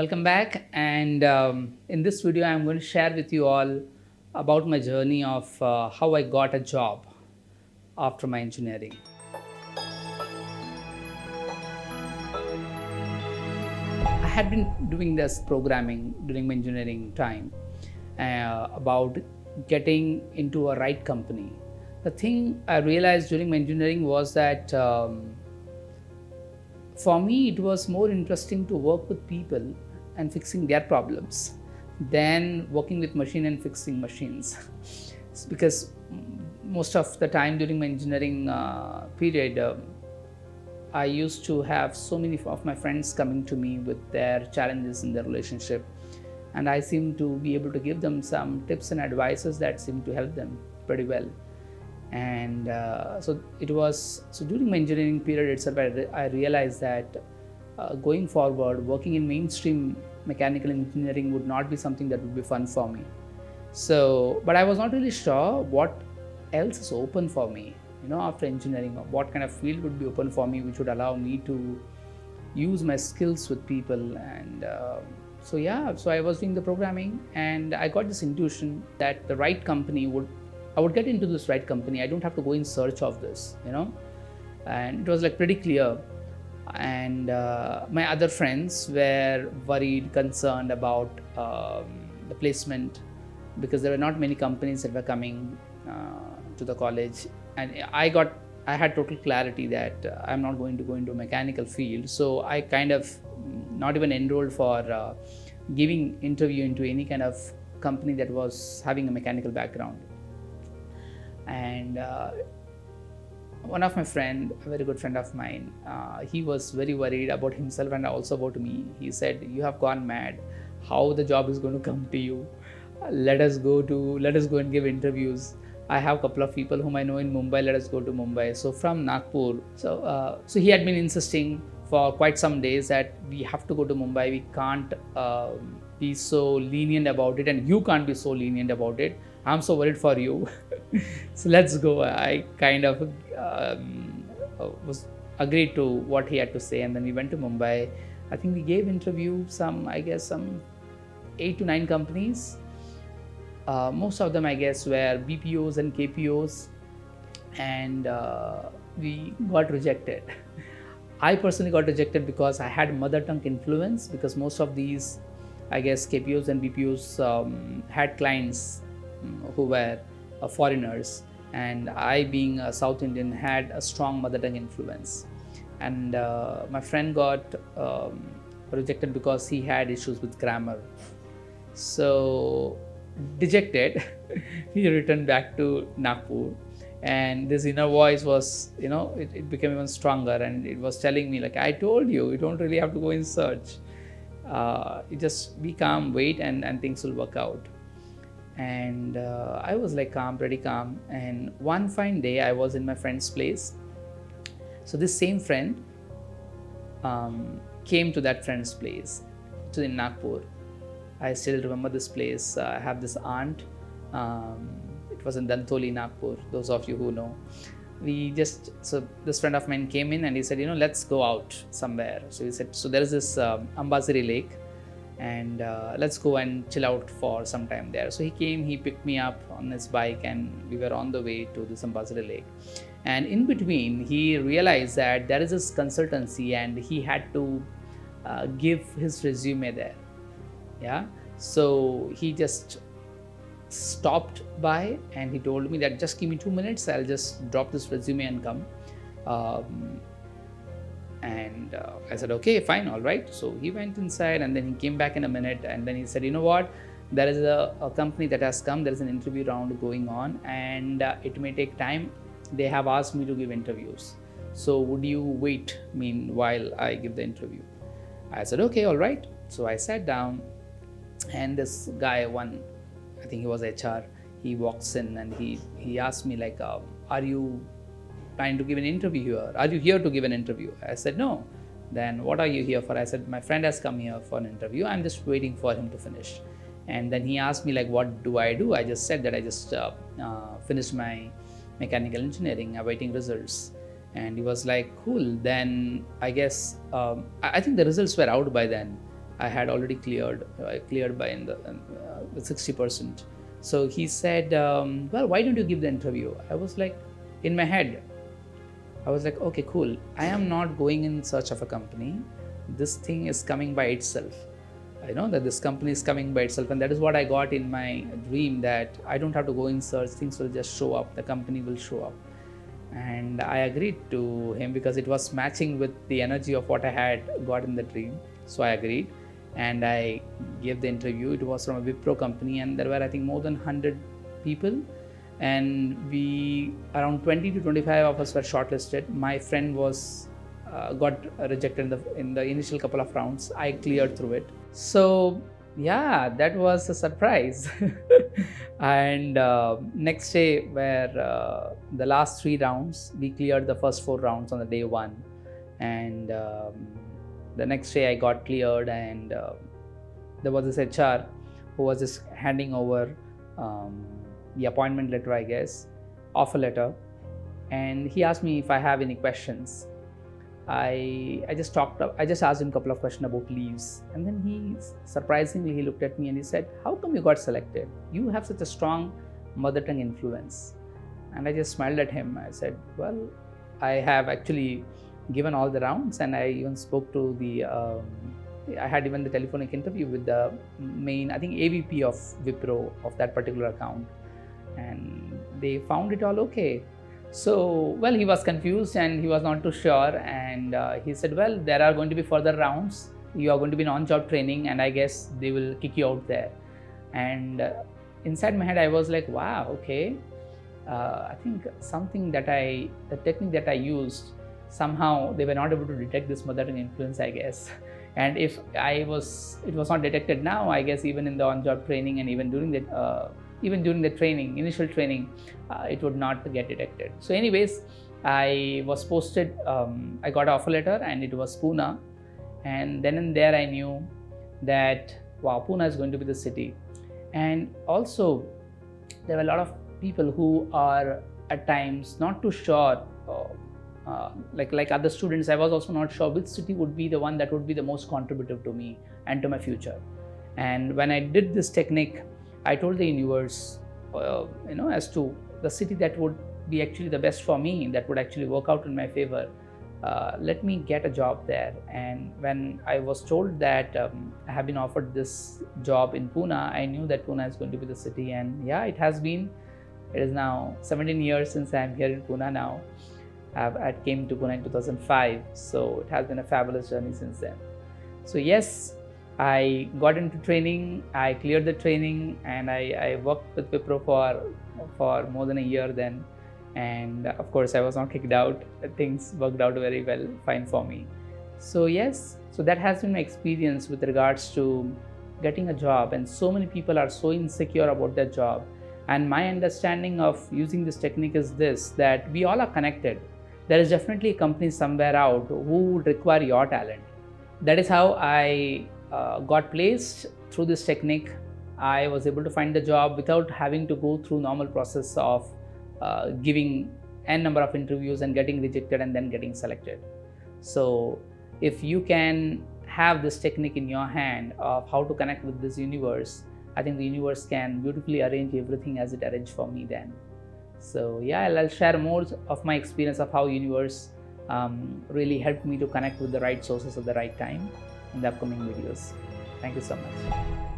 Welcome back, and in this video I'm going to share with you all about my journey of how I got a job after my engineering. I had been doing this programming during my engineering time about getting into a right company. The thing I realized during my engineering was that for me it was more interesting to work with people and fixing their problems than working with machine and fixing machines. Because most of the time during my engineering period, I used to have so many of my friends coming to me with their challenges in their relationship, and I seem to be able to give them some tips and advices that seem to help them pretty well. And so during my engineering period itself, I realized that going forward, working in mainstream mechanical engineering would not be something that would be fun for me. But I was not really sure what else is open for me, after engineering, or what kind of field would be open for me, which would allow me to use my skills with people. And so I was doing the programming, and I got this intuition that the right company I would get into this right company. I don't have to go in search of this, and it was like pretty clear. And my other friends were worried, concerned about the placement, because there were not many companies that were coming to the college, and I had total clarity that I'm not going to go into a mechanical field. So I kind of not even enrolled for giving interview into any kind of company that was having a mechanical background. And one of my friend, a very good friend of mine, he was very worried about himself and also about me. He said, "You have gone mad. How the job is going to come to you? Let us go and give interviews. I have a couple of people whom I know in Mumbai. Let us go to Mumbai." So from Nagpur, so he had been insisting for quite some days that we have to go to Mumbai. We can't be so lenient about it, and you can't be so lenient about it. I'm so worried for you. So let's go. I kind of was agreed to what he had to say, and then we went to Mumbai. I think we gave interview some 8 to 9 companies. Most of them, I guess, were BPOs and KPOs, and we got rejected. I personally got rejected because I had mother tongue influence, because most of these, I guess, KPOs and BPOs had clients who were foreigners, and I, being a South Indian, had a strong mother tongue influence. And my friend got rejected because he had issues with grammar. So dejected, he returned back to Nagpur, and this inner voice was, it became even stronger, and it was telling me, like, I told you, you don't really have to go in search. You just be calm, wait, and things will work out. And I was like pretty calm. And one fine day, I was in my friend's place. So this same friend came to that friend's place, to in Nagpur. I still remember this place. I have this aunt. It was in Dantoli, Nagpur. Those of you who know, so this friend of mine came in and he said, let's go out somewhere. So he said, so there is this Ambasari Lake, and let's go and chill out for some time there. So he came, he picked me up on his bike, and we were on the way to this Ambasari Lake. And in between, he realized that there is this consultancy, and he had to give his resume there. Yeah. So he just stopped by and he told me that just give me 2 minutes, I'll just drop this resume and come. And I said, okay, fine, all right. So he went inside, and then he came back in a minute, and then he said, you know what, there is a company that has come, there is an interview round going on, and it may take time. They have asked me to give interviews. So would you wait meanwhile I give the interview? I said, okay, all right. So I sat down, and this guy, I think he was HR, he walks in and he asked me, like, are you trying to give an interview here? Are you here to give an interview? I said, no. Then what are you here for? I said, my friend has come here for an interview. I'm just waiting for him to finish. And then he asked me, like, what do I do? I just said that I just finished my mechanical engineering, awaiting results. And he was like, cool. Then I guess, I think the results were out by then. I had already cleared. I cleared by with 60%. So he said, well, why don't you give the interview? I was like, in my head, I was like, okay, cool. I am not going in search of a company. This thing is coming by itself. I know that this company is coming by itself, and that is what I got in my dream, that I don't have to go in search. Things will just show up. The company will show up. And I agreed to him because it was matching with the energy of what I had got in the dream. So I agreed, and I gave the interview. It was from a Wipro company, and there were, I think, more than 100 people. And we, around 20 to 25 of us were shortlisted. My friend was got rejected in the initial couple of rounds. I cleared through it. So yeah, that was a surprise. And next day, where the last 3 rounds, we cleared the first 4 rounds on the day 1. And the next day I got cleared, and there was this HR who was just handing over the appointment letter, I guess, offer letter. And he asked me if I have any questions. I just asked him a couple of questions about leaves, and then he looked at me and he said, how come you got selected? You have such a strong mother tongue influence. And I just smiled at him. I said, well, I have actually given all the rounds, and I even spoke to I had even the telephonic interview with the main, I think, AVP of Wipro of that particular account, and they found it all okay. So, well, he was confused and he was not too sure, and he said, well, there are going to be further rounds. You are going to be in on-job training, and I guess they will kick you out there. And inside my head, I was like, wow, okay. I think the technique that I used, somehow they were not able to detect this mother tongue influence, I guess. And if it was not detected now, I guess even in the on-job training and even during the initial training, it would not get detected. So anyways, I was posted, I got an offer letter, and it was Pune. And then and there I knew that, wow, Pune is going to be the city. And also, there were a lot of people who are at times not too sure, like other students. I was also not sure which city would be the one that would be the most contributive to me and to my future. And when I did this technique, I told the universe, as to the city that would be actually the best for me, that would actually work out in my favor. Let me get a job there. And when I was told that I have been offered this job in Pune, I knew that Pune is going to be the city. And yeah, it is now 17 years since I'm here in Pune now. I came to Pune in 2005, so it has been a fabulous journey since then. So yes, I got into training, I cleared the training, and I worked with Wipro for more than a year then. And of course, I was not kicked out. Things worked out very well, fine for me. So yes, so that has been my experience with regards to getting a job. And so many people are so insecure about their job. And my understanding of using this technique is this, that we all are connected. There is definitely a company somewhere out who would require your talent. That is how I got placed through this technique. I was able to find the job without having to go through normal process of giving n number of interviews and getting rejected and then getting selected. So if you can have this technique in your hand of how to connect with this universe, I think the universe can beautifully arrange everything as it arranged for me then. So yeah, I'll share more of my experience of how universe really helped me to connect with the right sources at the right time in the upcoming videos. Thank you so much.